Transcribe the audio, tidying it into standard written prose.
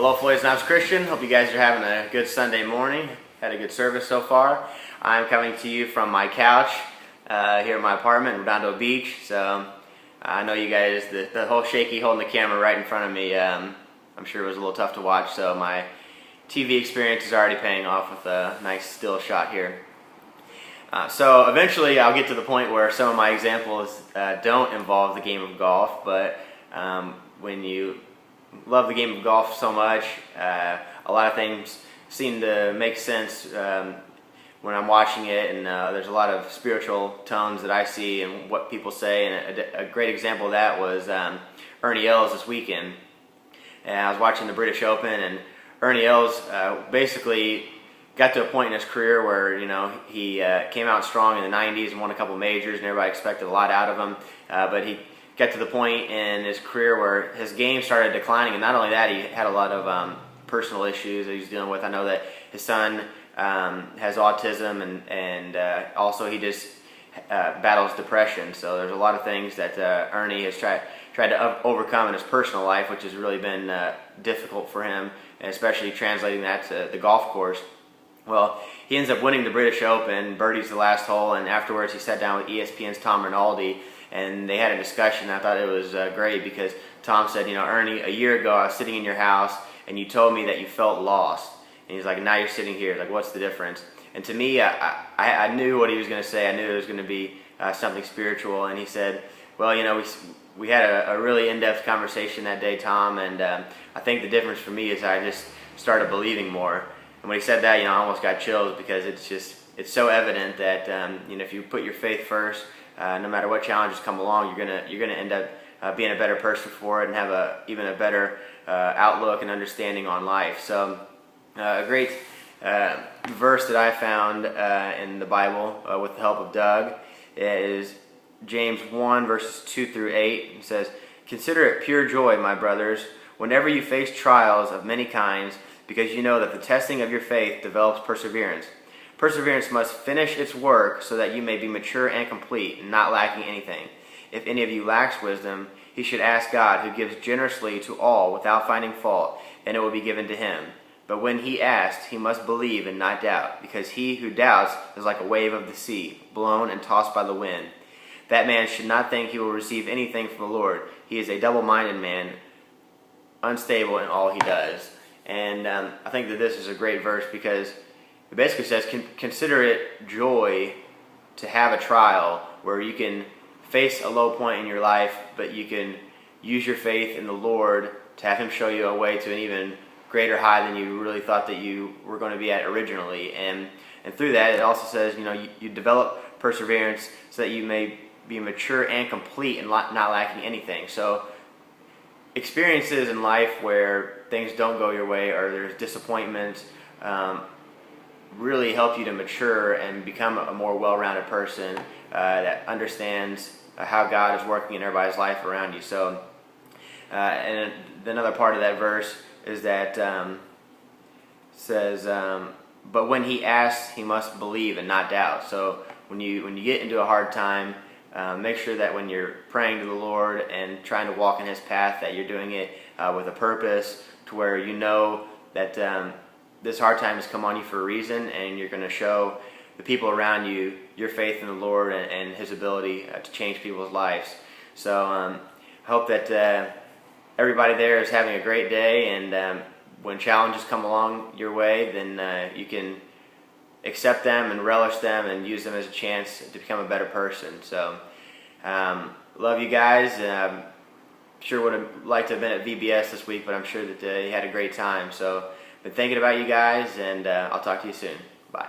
Hello Floyd's Knobs Christian. Hope you guys are having a good Sunday morning. Had a good service so far. I'm coming to you from my couch here at my apartment in Redondo Beach. So I know you guys, the whole shaky holding the camera right in front of me, I'm sure it was a little tough to watch. So my TV experience is already paying off with a nice still shot here. So eventually I'll get to the point where some of my examples don't involve the game of golf, but when you love the game of golf so much, a lot of things seem to make sense when I'm watching it, and there's a lot of spiritual tones that I see and what people say, and a great example of that was Ernie Els this weekend. And I was watching the British Open, and Ernie Els basically got to a point in his career where, you know, he came out strong in the 90s and won a couple majors, and everybody expected a lot out of him, but he got to the point in his career where his game started declining, and not only that, he had a lot of personal issues that he's dealing with. I know that his son has autism, and also he just battles depression. So there's a lot of things that Ernie has tried to overcome in his personal life, which has really been difficult for him, and especially translating that to the golf course. Well, he ends up winning the British Open, birdies the last hole, and afterwards he sat down with ESPN's Tom Rinaldi, and they had a discussion. I thought it was great because Tom said, you know, Ernie, a year ago I was sitting in your house and you told me that you felt lost. And he's like, now you're sitting here. Like, what's the difference? And to me, I knew what he was going to say. I knew it was going to be something spiritual. And he said, well, you know, we had a really in-depth conversation that day, Tom, and I think the difference for me is I just started believing more. And when he said that, you know, I almost got chills because it's so evident that you know, if you put your faith first, no matter what challenges come along, you're gonna end up being a better person for it and have even a better outlook and understanding on life. So a great verse that I found in the Bible with the help of Doug is James 1 verses 2 through 8. It says, "Consider it pure joy, my brothers, whenever you face trials of many kinds, because you know that the testing of your faith develops perseverance. Perseverance must finish its work so that you may be mature and complete, not lacking anything. If any of you lacks wisdom, he should ask God, who gives generously to all without finding fault, and it will be given to him. But when he asks, he must believe and not doubt, because he who doubts is like a wave of the sea, blown and tossed by the wind. That man should not think he will receive anything from the Lord. He is a double-minded man, unstable in all he does." And I think that this is a great verse because it basically says, consider it joy to have a trial where you can face a low point in your life, but you can use your faith in the Lord to have him show you a way to an even greater high than you really thought that you were going to be at originally. And through that, it also says, you know, you develop perseverance so that you may be mature and complete and not lacking anything. So experiences in life where things don't go your way or there's disappointment really help you to mature and become a more well-rounded person that understands how God is working in everybody's life around you. So, and another part of that verse is that says, "But when he asks, he must believe and not doubt." So when you get into a hard time, make sure that when you're praying to the Lord and trying to walk in his path, that you're doing it with a purpose, to where you know that this hard time has come on you for a reason, and you're going to show the people around you your faith in the Lord and his ability to change people's lives. So I hope that everybody there is having a great day, and when challenges come along your way, then you can accept them and relish them and use them as a chance to become a better person. So love you guys. Sure would have liked to have been at VBS this week, but I'm sure that you had a great time. So been thinking about you guys, and I'll talk to you soon. Bye.